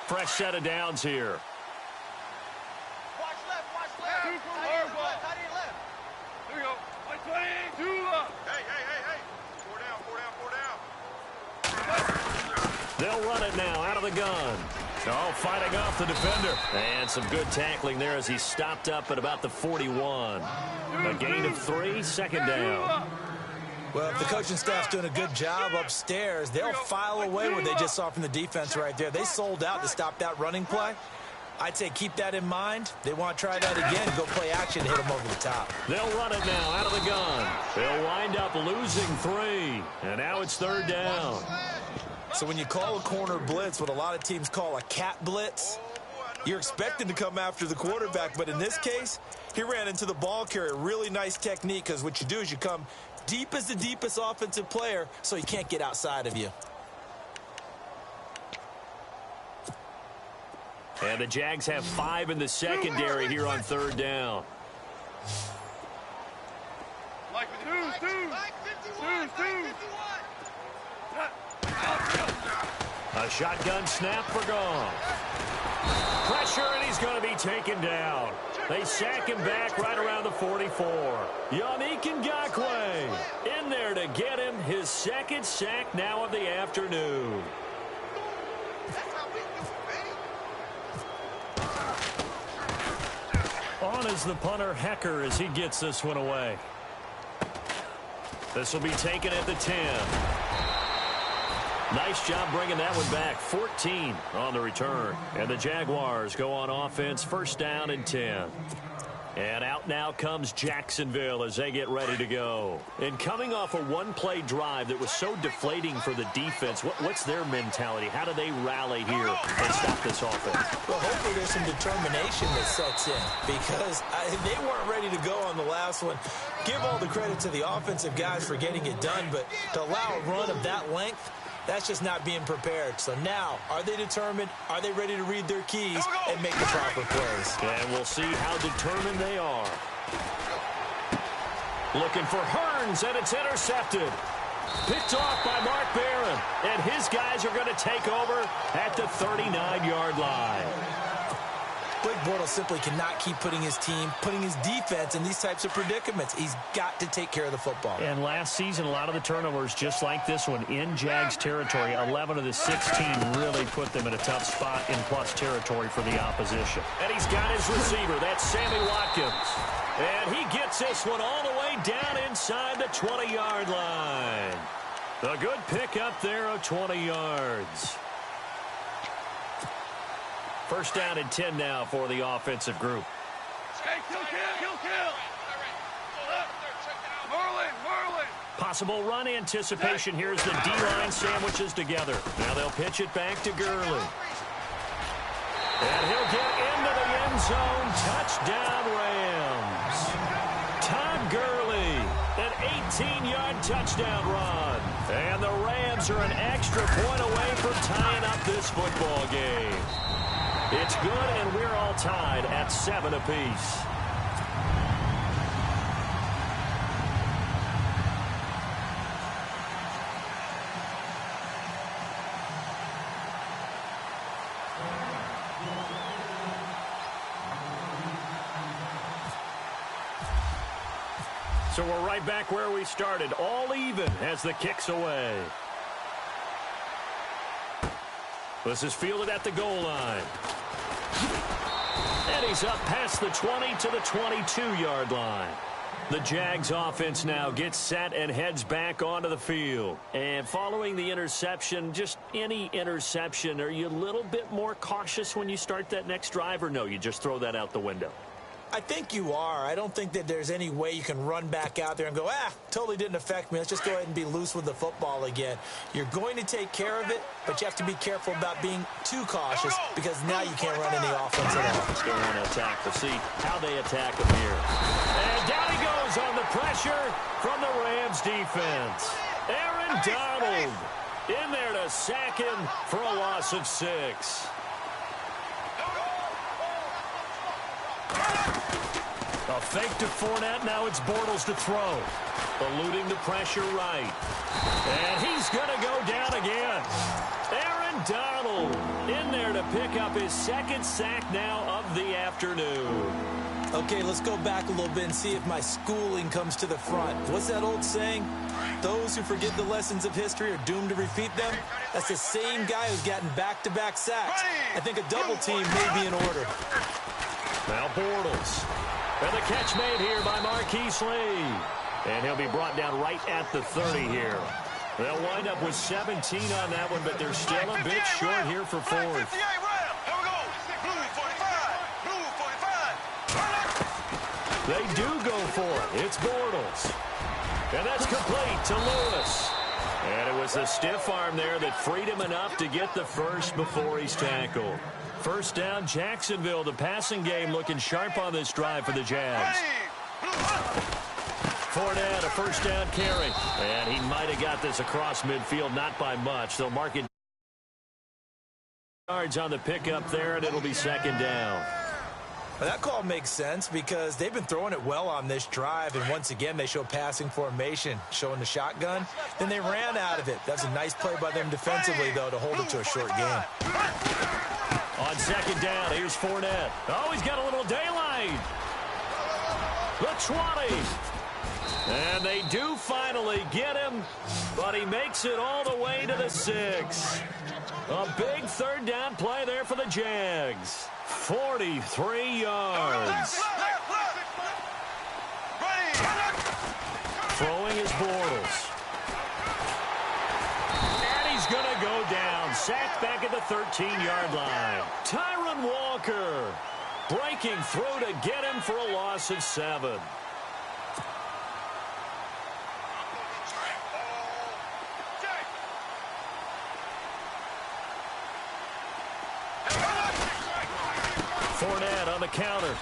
Fresh set of downs here. Watch left, watch left. Tight end left, tight end left. Here we go. Like 20, 2 up. Hey. 4 down. They'll run it now out of the gun. Oh, fighting off the defender. And some good tackling there as he stopped up at about the 41. A gain of 3, second down. Well, if the coaching staff's doing a good job upstairs, they'll file away what they just saw from the defense right there. They sold out to stop that running play. I'd say keep that in mind. They want to try that again, go play action, hit them over the top. They'll run it now out of the gun. They'll wind up losing 3. And now it's third down. So when you call a corner blitz, what a lot of teams call a cat blitz, you're expecting to come after the quarterback. But in this case, he ran into the ball carrier. Really nice technique, because what you do is you come deep as the deepest offensive player so he can't get outside of you. And the Jags have 5 in the secondary here on third down. Like 2. A shotgun snap for Goff. Pressure, and he's going to be taken down. They sack him back right around the 44. Yannick Ngakoue in there to get him his second sack now of the afternoon. On is the punter, Hecker, as he gets this one away. This will be taken at the 10. Nice job bringing that one back. 14 on the return. And the Jaguars go on offense, first down and 10. And out now comes Jacksonville as they get ready to go. And coming off a one-play drive that was so deflating for the defense, what's their mentality? How do they rally here and stop this offense? Well, hopefully there's some determination that sets in, because they weren't ready to go on the last one. Give all the credit to the offensive guys for getting it done, but to allow a run of that length, that's just not being prepared. So now, are they determined? Are they ready to read their keys and make the proper plays? And we'll see how determined they are. Looking for Hearns, and it's intercepted. Picked off by Mark Barron. And his guys are going to take over at the 39-yard line. Blake Bortles simply cannot keep putting his team, putting his defense in these types of predicaments. He's got to take care of the football. And last season, a lot of the turnovers, just like this one, in Jags territory, 11 of the 16 really put them in a tough spot in plus territory for the opposition. And he's got his receiver. That's Sammy Watkins. And he gets this one all the way down inside the 20-yard line. A good pick up there of 20 yards. First down and 10 now for the offensive group. Hey, kill. Merlin. Possible run anticipation. Here's the D-line sandwiches together. Now they'll pitch it back to Gurley. And he'll get into the end zone. Touchdown, Rams. Todd Gurley, an 18-yard touchdown run. And the Rams are an extra point away from tying up this football game. It's good, and we're all tied at 7 apiece. So we're right back where we started, all even as the kick's away. This is fielded at the goal line. And he's up past the 20 to the 22-yard line. The Jags offense now gets set and heads back onto the field. And following the interception, just any interception, are you a little bit more cautious when you start that next drive, or no, you just throw that out the window? I think you are. I don't think that there's any way you can run back out there and go, totally didn't affect me. Let's just go ahead and be loose with the football again. You're going to take care of it, but you have to be careful about being too cautious, because now you can't run any offense at all. Still want to attack. We'll see how they attack him here. And down he goes on the pressure from the Rams defense. Aaron Donald in there to sack him for a loss of 6. A fake to Fournette. Now it's Bortles to throw. Eluding the pressure right. And he's going to go down again. Aaron Donald in there to pick up his second sack now of the afternoon. Okay, let's go back a little bit and see if my schooling comes to the front. What's that old saying? Those who forget the lessons of history are doomed to repeat them. That's the same guy who's gotten back-to-back sacks. I think a double team may be in order. Now Bortles. And the catch made here by Marquise Lee. And he'll be brought down right at the 30 here. They'll wind up with 17 on that one, but they're still a bit short here for fourth. They do go for it. It's Bortles. And that's complete to Lewis. And it was a stiff arm there that freed him enough to get the first before he's tackled. First down, Jacksonville. The passing game looking sharp on this drive for the Jags. Fournette, a first down carry. And he might have got this across midfield, not by much. They'll mark it yards on the pickup there, and it'll be second down. Well, that call makes sense because they've been throwing it well on this drive, and once again they show passing formation, showing the shotgun. Then they ran out of it. That's a nice play by them defensively, though, to hold it to a short game. On second down, here's Fournette. Oh, he's got a little daylight. The 20. And they do finally get him, but he makes it all the way to the 6. A big third down play there for the Jags. 43 yards. Throwing is Bortles. And he's going to go down. Sacked back at the 13-yard line. Tyron Walker breaking through to get him for a loss of 7. Fournette on the counter.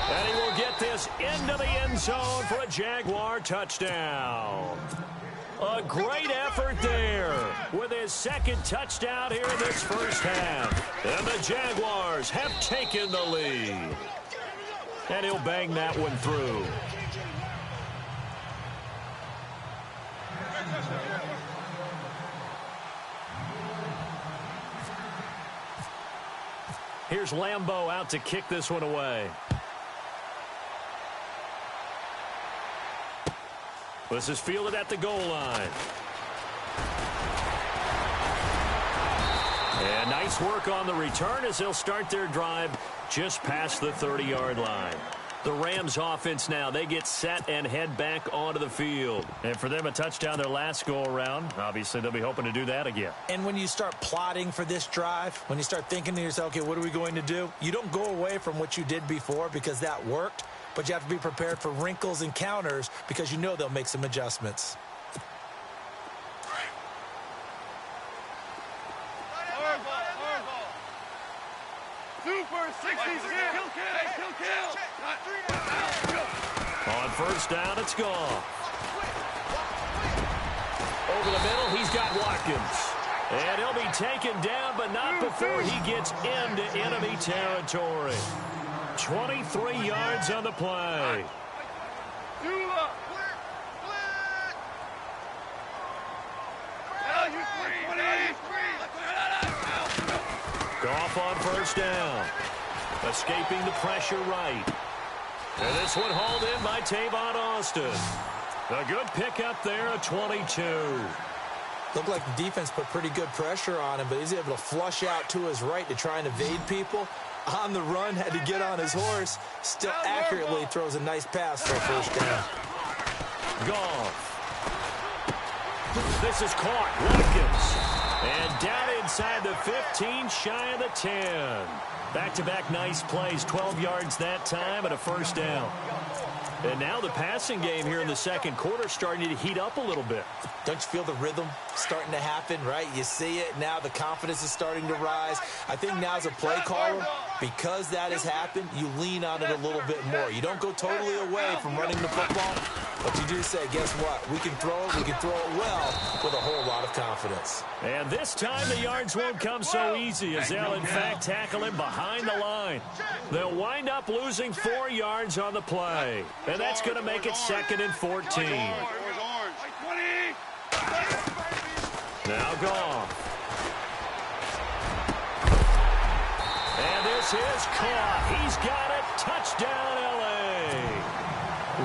And he will get this into the end zone for a Jaguar touchdown. A great effort there with his second touchdown here in this first half. And the Jaguars have taken the lead. And he'll bang that one through. Here's Lambeau out to kick this one away. This is fielded at the goal line. And nice work on the return as they'll start their drive just past the 30-yard line. The Rams offense now, they get set and head back onto the field. And for them, a touchdown their last go-around. Obviously, they'll be hoping to do that again. And when you start plotting for this drive, when you start thinking to yourself, okay, what are we going to do? You don't go away from what you did before because that worked, but you have to be prepared for wrinkles and counters because you know they'll make some adjustments. Super 66. Kill. On first down, it's gone. Over the middle, he's got Watkins. And he'll be taken down, but not before he gets into enemy territory. 23 yards on the play. Goff on first down. Escaping the pressure right. And this one hauled in by Tavon Austin. A good pickup there at 22. Looked like the defense put pretty good pressure on him, but he's able to flush out to his right to try and evade people. On the run, had to get on his horse. Still accurately throws a nice pass for a first down. Goff. This is caught. Watkins. And down inside the 15, shy of the 10. Back-to-back nice plays, 12 yards that time and a first down. And now the passing game here in the second quarter starting to heat up a little bit. Don't you feel the rhythm starting to happen, right? You see it now, the confidence is starting to rise. I think now as a play caller, because that has happened, you lean on it a little bit more. You don't go totally away from running the football, but you do say, guess what? We can throw it well with a whole lot of confidence. And this time the yards won't come so easy as they'll in fact tackle him behind the line. They'll wind up losing 4 yards on the play. And that's going to make it 2nd and 14. Now Goff. This is caught. He's got it. Touchdown, L.A.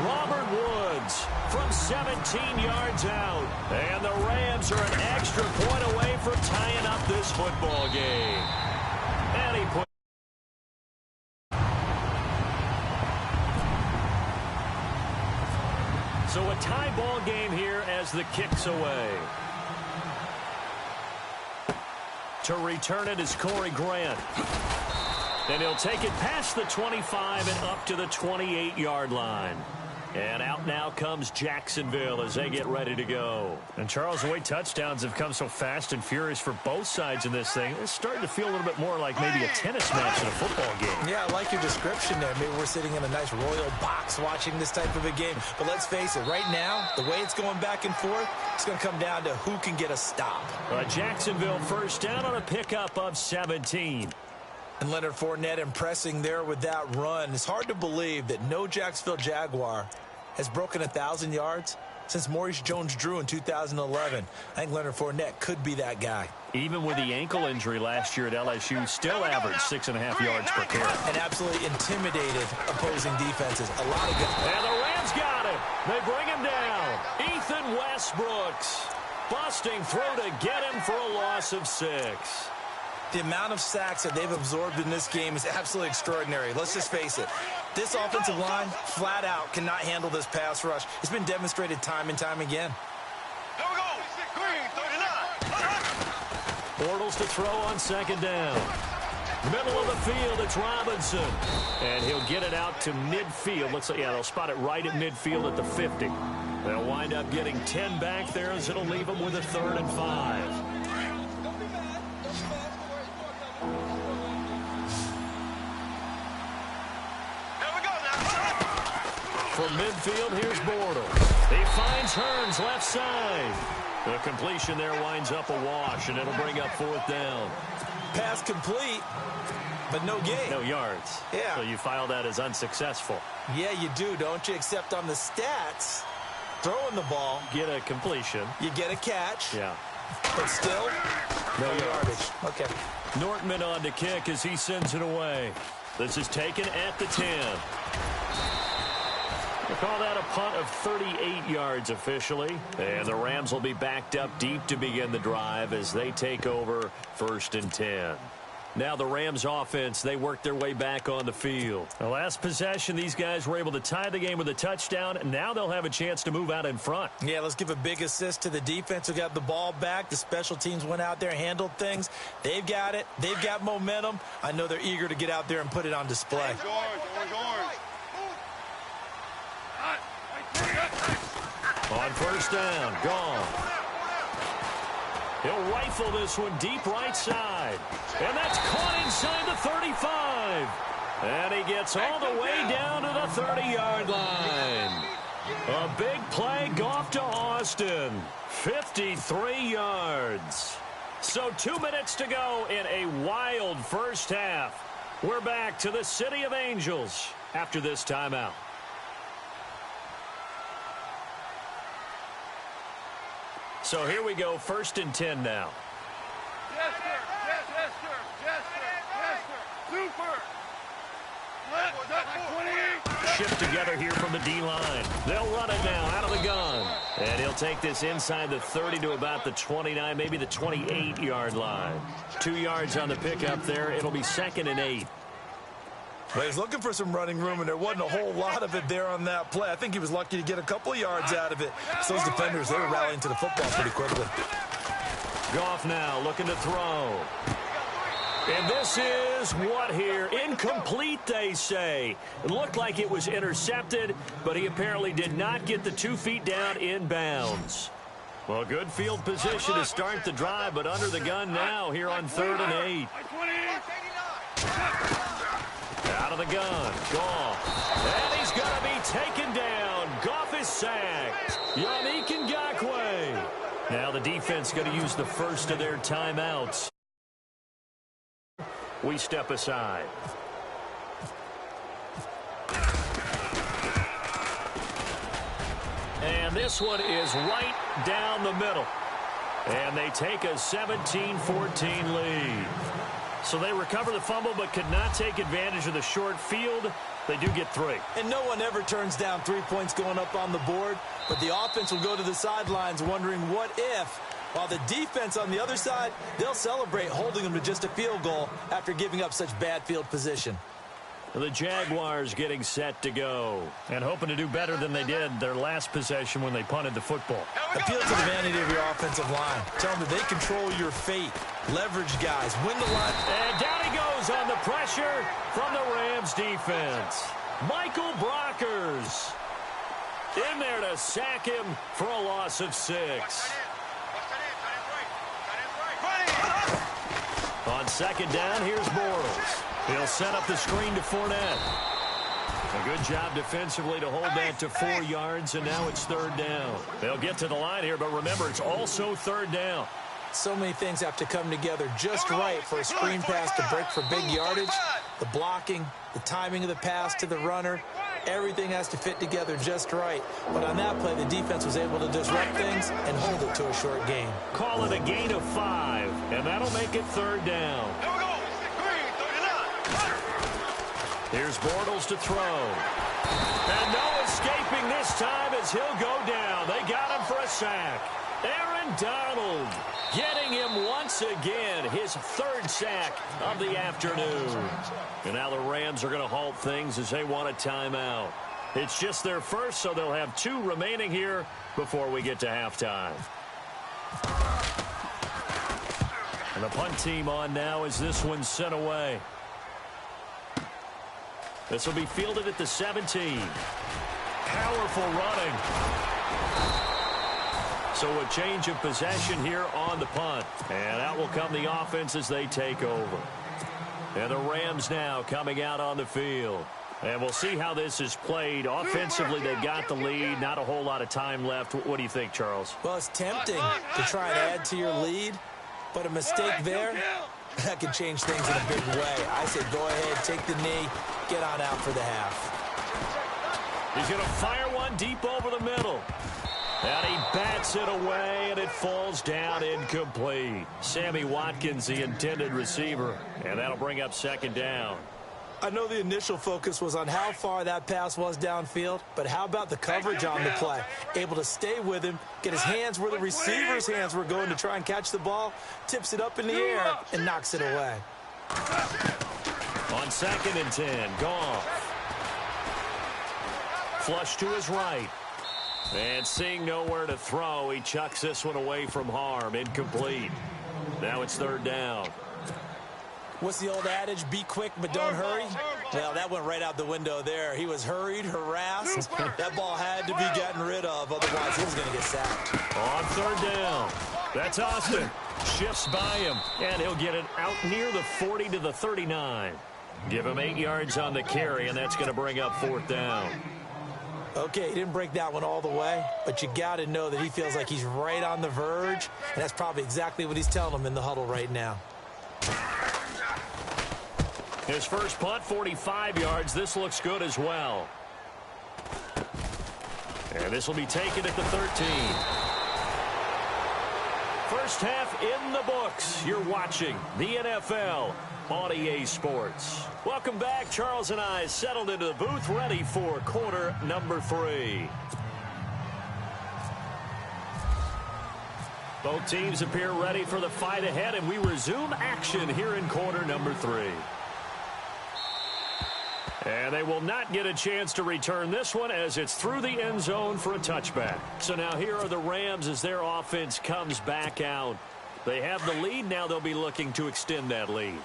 Robert Woods from 17 yards out. And the Rams are an extra point away from tying up this football game. And he put so a tie ball game here as the kick's away. To return it is Corey Grant. And he'll take it past the 25 and up to the 28-yard line. And out now comes Jacksonville as they get ready to go. And, Charles, the way touchdowns have come so fast and furious for both sides in this thing, it's starting to feel a little bit more like maybe a tennis match in a football game. Yeah, I like your description there. Maybe we're sitting in a nice royal box watching this type of a game. But let's face it, right now, the way it's going back and forth, it's going to come down to who can get a stop. Jacksonville first down on a pickup of 17. And Leonard Fournette impressing there with that run. It's hard to believe that no Jacksonville Jaguar has broken 1,000 yards since Maurice Jones-Drew in 2011. I think Leonard Fournette could be that guy. Even with the ankle injury last year at LSU, still averaged 6.5 yards per carry. And absolutely intimidated opposing defenses. A lot of good. And the Rams got him. They bring him down. Ethan Westbrooks busting through to get him for a loss of 6. The amount of sacks that they've absorbed in this game is absolutely extraordinary. Let's just face it. This offensive line, flat out, cannot handle this pass rush. It's been demonstrated time and time again. There we go. Green, 39. Bortles to throw on second down. Middle of the field, it's Robinson. And he'll get it out to midfield. Looks like, yeah, they'll spot it right at midfield at the 50. They'll wind up getting 10 back there as it'll leave them with a 3rd and 5. From midfield, here's Bortles. He finds Hearns left side. The completion there winds up a wash, and it'll bring up 4th down. Pass complete, but no gain. No yards. Yeah. So you file that as unsuccessful. Yeah, you do, don't you? Except on the stats, throwing the ball. Get a completion. You get a catch. Yeah. But still, no yardage. Okay. Nortman on to kick as he sends it away. This is taken at the 10. We'll call that a punt of 38 yards officially. And the Rams will be backed up deep to begin the drive as they take over 1st and 10. Now the Rams offense, they work their way back on the field. The last possession, these guys were able to tie the game with a touchdown, and now they'll have a chance to move out in front. Yeah, let's give a big assist to the defense who got the ball back. The special teams went out there, handled things. They've got it. They've got momentum. I know they're eager to get out there and put it on display. Orange. On 1st down, gone. He'll rifle this one deep right side. And that's caught inside the 35. And he gets all the way down to the 30-yard line. A big play, Goff to Austin. 53 yards. So 2 minutes to go in a wild first half. We're back to the City of Angels after this timeout. So here we go, 1st and 10 now. Jester. Super. Let 28. Shift together here from the D-line. They'll run it now out of the gun. And he'll take this inside the 30 to about the 29, maybe the 28-yard line. 2 yards on the pickup there. It'll be 2nd and 8. But he's looking for some running room, and there wasn't a whole lot of it there on that play. I think he was lucky to get a couple of yards out of it. So those defenders, they were rallying to the football pretty quickly. Goff now looking to throw. And this is what here? Incomplete, they say. It looked like it was intercepted, but he apparently did not get the 2 feet down in bounds. Well, good field position to start the drive, but under the gun now here on 3rd and 8. Out of the gun, Goff. And he's going to be taken down. Goff is sacked. Yannick Ngakoue. Now the defense going to use the first of their timeouts. We step aside. And this one is right down the middle. And they take a 17-14 lead. So they recover the fumble but could not take advantage of the short field. They do get 3. And no one ever turns down 3 points going up on the board, but the offense will go to the sidelines wondering what if, while the defense on the other side, they'll celebrate holding them to just a field goal after giving up such bad field position. The Jaguars getting set to go and hoping to do better than they did their last possession when they punted the football. Appeal to the vanity of your offensive line. Tell them that they control your fate. Leverage guys. Win the line. And down he goes on the pressure from the Rams defense. Michael Brockers in there to sack him for a loss of 6. On second down, here's Bortles. He'll set up the screen to Fournette. A good job defensively to hold that to 4 yards, and now it's 3rd down. They'll get to the line here, but remember, it's also 3rd down. So many things have to come together just right for a screen pass to break for big yardage. The blocking, the timing of the pass to the runner, everything has to fit together just right. But on that play, the defense was able to disrupt things and hold it to a short gain. Call it a gain of 5, and that'll make it 3rd down. Here's Bortles to throw. And no escaping this time as he'll go down. They got him for a sack. Aaron Donald getting him once again, his 3rd sack of the afternoon. And now the Rams are going to halt things as they want a timeout. It's just their first, so they'll have 2 remaining here before we get to halftime. And the punt team on now as this one's sent away. This will be fielded at the 17. Powerful running. So a change of possession here on the punt. And out will come the offense as they take over. And the Rams now coming out on the field. And we'll see how this is played. Offensively, they've got the lead. Not a whole lot of time left. What do you think, Charles? Well, it's tempting to try and add to your lead, but a mistake there, that can change things in a big way. I said go ahead, take the knee, get on out for the half. He's going to fire one deep over the middle. And he bats it away, and it falls down incomplete. Sammy Watkins, the intended receiver, and that'll bring up 2nd down. I know the initial focus was on how far that pass was downfield, but how about the coverage on the play? Able to stay with him, get his hands where the receiver's hands were going to try and catch the ball, tips it up in the air, and knocks it away. On 2nd and 10, Goff. Flush to his right. And seeing nowhere to throw, he chucks this one away from harm. Incomplete. Now it's 3rd down. What's the old adage? Be quick, but don't hurry. Well, that went right out the window there. He was hurried, harassed. That ball had to be gotten rid of. Otherwise, he was going to get sacked. On 3rd down. That's Austin. Shifts by him. And he'll get it out near the 40 to the 39. Give him 8 yards on the carry, and that's going to bring up 4th down. Okay, he didn't break that one all the way, but you got to know that he feels like he's right on the verge, and that's probably exactly what he's telling them in the huddle right now. His first punt, 45 yards. This looks good as well. And this will be taken at the 13. First half in the books. You're watching the NFL on EA Sports. Welcome back. Charles and I settled into the booth, ready for quarter number 3. Both teams appear ready for the fight ahead, and we resume action here in quarter number 3. And they will not get a chance to return this one as it's through the end zone for a touchback. So now here are the Rams as their offense comes back out. They have the lead. Now they'll be looking to extend that lead.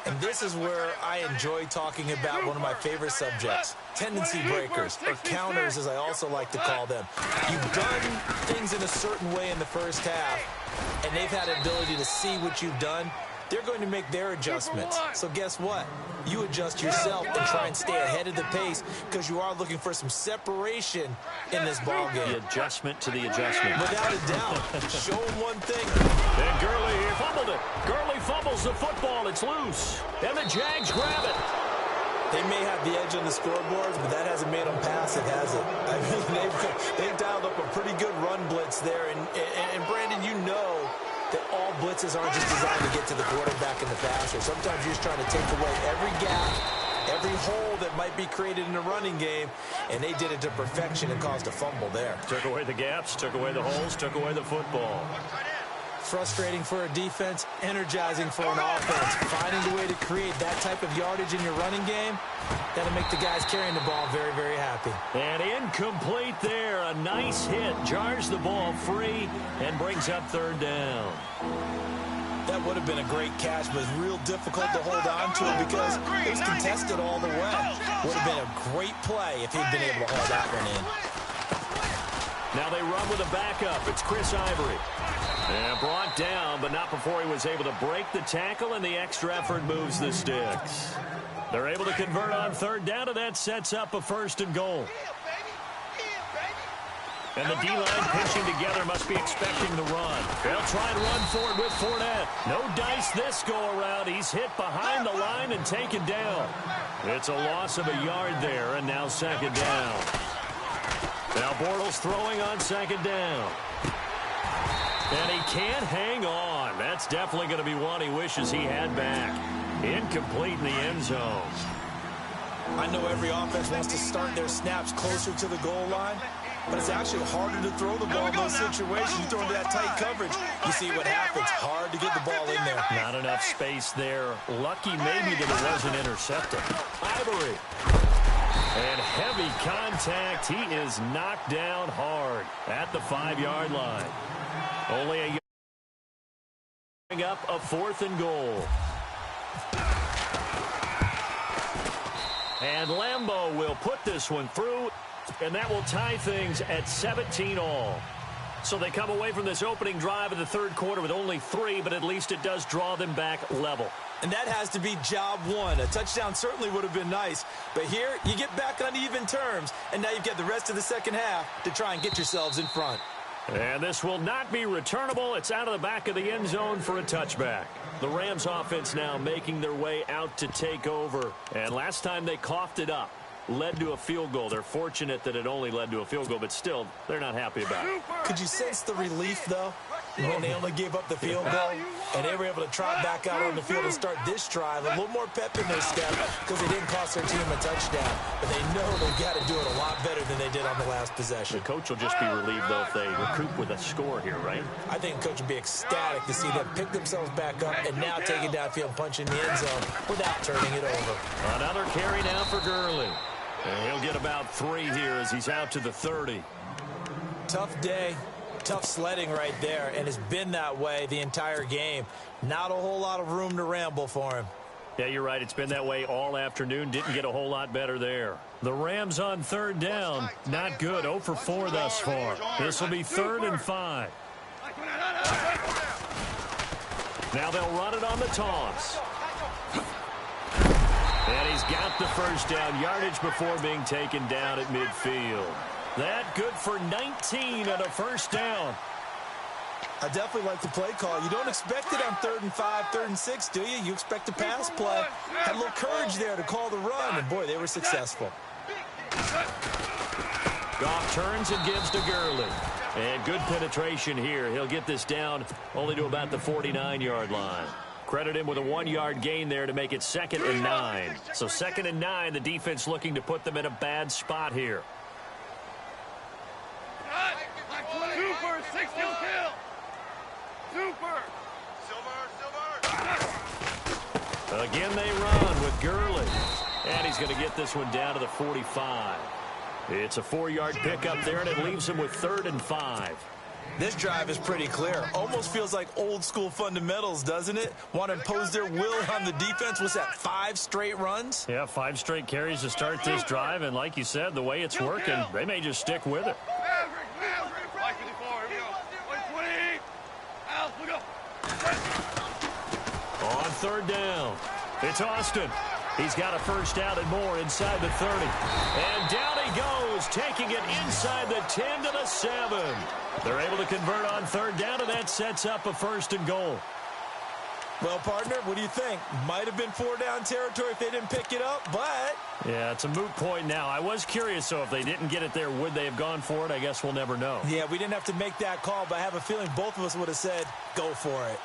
And this is where I enjoy talking about one of my favorite subjects, tendency breakers, or counters as I also like to call them. You've done things in a certain way in the first half, and they've had an ability to see what you've done. They're going to make their adjustments. So guess what? You adjust yourself and try and stay ahead of the pace because you are looking for some separation in this ball game. The adjustment to the adjustment. Without a doubt. Show them one thing. And Gurley here fumbled it. Gurley fumbles the football. It's loose. And the Jags grab it. They may have the edge on the scoreboards, but that hasn't made them passive, has it? I mean, they've dialed up a pretty good run blitz there. And Brandon, you know that all blitzes aren't just designed to get to the quarterback in the passer. Sometimes you're just trying to take away every gap, every hole that might be created in a running game, and they did it to perfection and caused a fumble there. Took away the gaps, took away the holes, took away the football. Frustrating for a defense, energizing for an offense. Finding a way to create that type of yardage in your running game, that'll make the guys carrying the ball very, very happy. And incomplete there. A nice hit. Jars the ball free and brings up third down. That would have been a great catch, but it's real difficult to hold on to it because it was contested all the way. Would have been a great play if he'd been able to haul that one in. Now they run with a backup. It's Chris Ivory. And brought down, but not before he was able to break the tackle, and the extra effort moves the sticks. They're able to convert on third down, and that sets up a 1st and goal. And the D-line pitching together must be expecting the run. They'll try and run forward with Fournette. No dice this go-around. He's hit behind the line and taken down. It's a loss of a yard there, and now 2nd down. Now Bortles throwing on 2nd down. And he can't hang on. That's definitely going to be one he wishes he had back. Incomplete in the end zone. I know every offense wants to start their snaps closer to the goal line, but it's actually harder to throw the ball in those situations. You throw into that tight coverage, you see what happens. Hard to get the ball in there. Not enough space there. Lucky maybe that it wasn't intercepted. Ivory. And heavy contact. He is knocked down hard at the 5-yard line. Only a yard up, a 4th and goal. And Lambeau will put this one through, and that will tie things at 17 all. So they come away from this opening drive in the 3rd quarter with only 3, but at least it does draw them back level. And that has to be job one. A touchdown certainly would have been nice, but here you get back on even terms, and now you've got the rest of the second half to try and get yourselves in front. And this will not be returnable. It's out of the back of the end zone for a touchback. The Rams offense now making their way out to take over. And last time they coughed it up, led to a field goal. They're fortunate that it only led to a field goal, but still, they're not happy about it. Could you sense the relief, though, when they only gave up the field goal and they were able to trot back out on the field and start this drive? A little more pep in their step because they didn't cost their team a touchdown, but they know they've got to do it a lot better than they did on the last possession. The coach will just be relieved, though, if they recoup with a score here, right? I think the coach will be ecstatic to see them pick themselves back up and now take it downfield and punch in the end zone without turning it over. Another carry now for Gurley. And he'll get about 3 here as he's out to the 30. Tough day, tough sledding right there, and it's been that way the entire game. Not a whole lot of room to ramble for him. Yeah, you're right. It's been that way all afternoon. Didn't get a whole lot better there. The Rams on 3rd down. Not good. 0 for 4 thus far. This will be 3rd and 5. Now they'll run it on the toss. And he's got the 1st down. Yardage before being taken down at midfield. That good for 19 and a 1st down. I definitely like the play call. You don't expect it on 3rd and 5, 3rd and 6, do you? You expect a pass play. Had a little courage there to call the run, and boy, they were successful. Goff turns and gives to Gurley. And good penetration here. He'll get this down only to about the 49-yard line. Credit him with a 1-yard gain there to make it 2nd and 9. So 2nd and 9, the defense looking to put them in a bad spot here. Super, 6 kill. Super. Silver. Again they run with Gurley. And he's going to get this one down to the 45. It's a 4-yard pickup there, and it leaves him with 3rd and 5. This drive is pretty clear. Almost feels like old-school fundamentals, doesn't it? Want to impose their will on the defense. What's that, 5 straight runs? Yeah, 5 straight carries to start this drive, and like you said, the way it's working, they may just stick with it. Like 54, here we go. 120. Al, look up. On 3rd down, it's Austin. He's got a 1st down and more inside the 30. And down he goes, taking it inside the 10 to the 7. They're able to convert on 3rd down, and that sets up a 1st and goal. Well, partner, what do you think? Might have been 4-down territory if they didn't pick it up, but... Yeah, it's a moot point now. I was curious, so if they didn't get it there, would they have gone for it? I guess we'll never know. Yeah, we didn't have to make that call, but I have a feeling both of us would have said, go for it.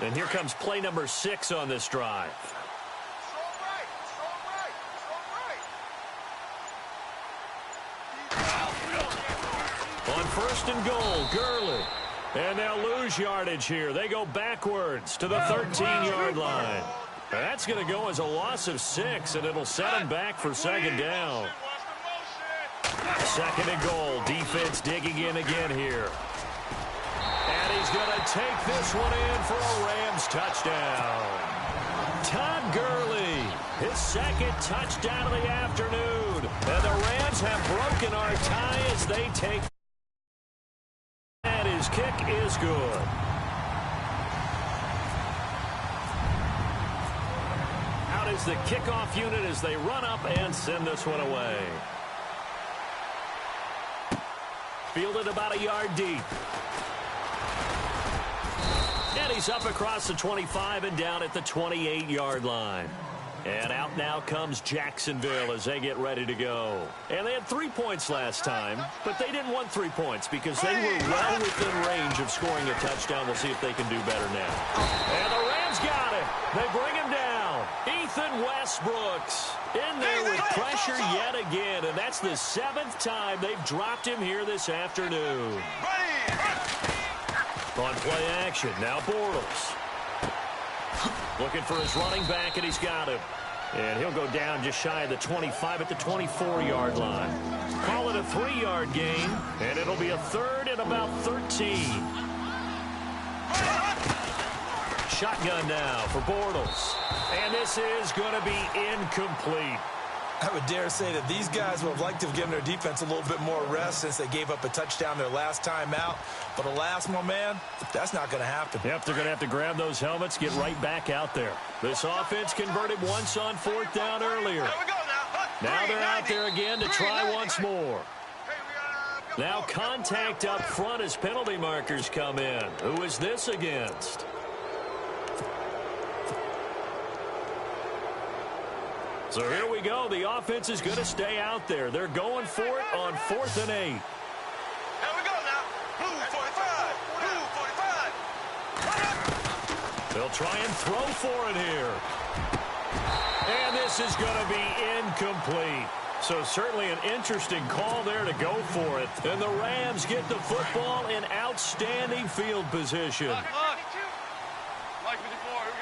And here comes play number 6 on this drive. Strong right. Strong right. Strong right. On first and goal, Gurley. And they'll lose yardage here. They go backwards to the 13-yard line. That's going to go as a loss of 6, and it'll set them back for second down. Second and goal. Defense digging in again here. And he's going to take this one in for a Rams touchdown. Todd Gurley, his second touchdown of the afternoon. And the Rams have broken our tie as they take. And his kick is good. Out is the kickoff unit as they run up and send this one away. Fielded about a yard deep. And he's up across the 25 and down at the 28-yard line. And out now comes Jacksonville as they get ready to go. And they had 3 points last time, but they didn't want 3 points because they were well within range of scoring a touchdown. We'll see if they can do better now. And the Rams got it. They bring him down. Ethan Westbrooks in there with pressure yet again, and that's the 7th time they've dropped him here this afternoon. On play action, now Bortles. Looking for his running back, and he's got him. And he'll go down just shy of the 25 at the 24-yard line. Call it a 3-yard gain, and it'll be a third and about 13. Shotgun now for Bortles. And this is going to be incomplete. I would dare say that these guys would have liked to have given their defense a little bit more rest since they gave up a touchdown their last time out. But alas, my man, that's not going to happen. Yep, they're going to have to grab those helmets, get right back out there. This offense converted once on 4th down earlier. There we go now. Now they're out there again to try once more. Now contact up front as penalty markers come in. Who is this against? So here we go. The offense is going to stay out there. They're going for it on 4th and 8. There we go now. Blue 45. Blue 45. They'll try and throw for it here. And this is going to be incomplete. So certainly an interesting call there to go for it. And the Rams get the football in outstanding field position. Like 54, here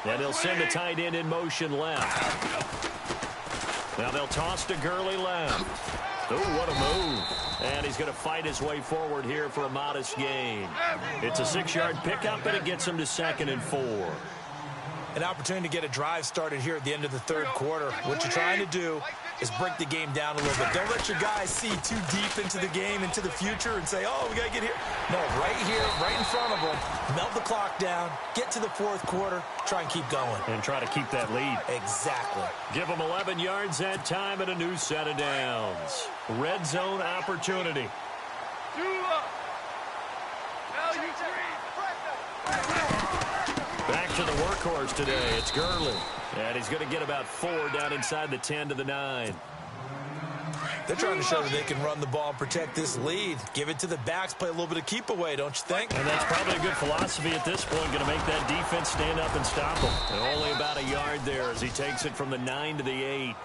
we go. And they'll send the tight end in motion left. Now they'll toss to Gurley left. Oh, what a move. And he's going to fight his way forward here for a modest gain. It's a 6-yard pickup, and it gets him to 2nd and 4. An opportunity to get a drive started here at the end of the 3rd quarter. What you're trying to do is break the game down a little bit. Don't let your guys see too deep into the game, into the future, and say, oh, we got to get here. No, right here, right in front of them, melt the clock down, get to the 4th quarter, try and keep going. And try to keep that lead. Exactly. Give them 11 yards that time and a new set of downs. Red zone opportunity. Back to the workhorse today. It's Gurley. And he's going to get about 4 down inside the 10 to the 9. They're trying to show that they can run the ball and protect this lead. Give it to the backs, play a little bit of keep away, don't you think? And that's probably a good philosophy at this point. Going to make that defense stand up and stop him. And only about a yard there as he takes it from the 9 to the 8.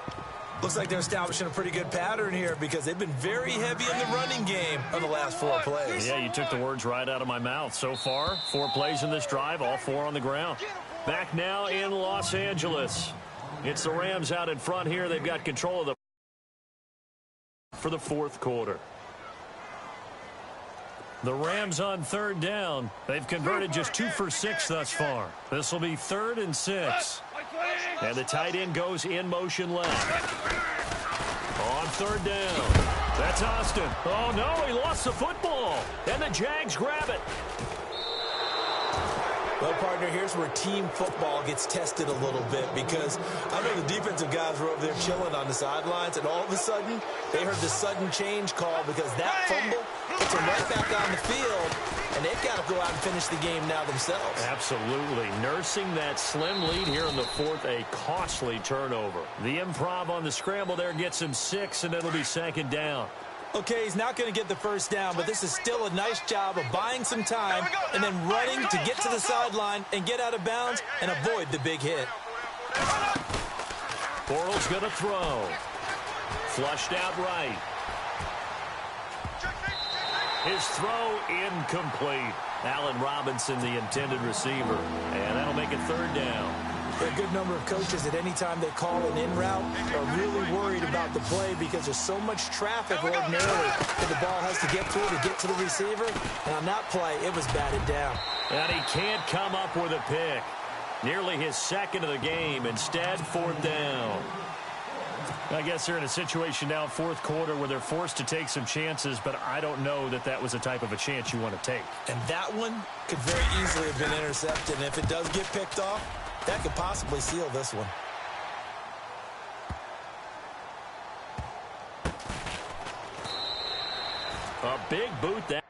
Looks like they're establishing a pretty good pattern here because they've been very heavy in the running game on the last 4 plays. Yeah, you took the words right out of my mouth. So far, 4 plays in this drive, all 4 on the ground. Back now in Los Angeles. It's the Rams out in front here. They've got control of the for the 4th quarter. The Rams on 3rd down. They've converted just 2 for 6 thus far. This will be 3rd and 6. And the tight end goes in motion left. On 3rd down. That's Austin. Oh, no, he lost the football. And the Jags grab it. Well, partner, here's where team football gets tested a little bit because I know the defensive guys were over there chilling on the sidelines, and all of a sudden, they heard the sudden change call because that fumble puts them right back on the field, and they've got to go out and finish the game now themselves. Absolutely. Nursing that slim lead here in the 4th, a costly turnover. The improv on the scramble there gets him 6, and it'll be 2nd down. Okay, he's not going to get the first down, but this is still a nice job of buying some time and then running to get to the sideline and get out of bounds and avoid the big hit. Bortles going to throw. Flushed out right. His throw incomplete. Allen Robinson, the intended receiver. And that'll make it third down. A good number of coaches at any time they call an in route are really worried about the play because there's so much traffic ordinarily that the ball has to get through to get to the receiver. And on that play, it was batted down. And he can't come up with a pick. Nearly his second of the game. Instead, fourth down. I guess they're in a situation now, fourth quarter, where they're forced to take some chances, but I don't know that that was the type of a chance you want to take. And that one could very easily have been intercepted. And if it does get picked off, that could possibly seal this one. A big boot that.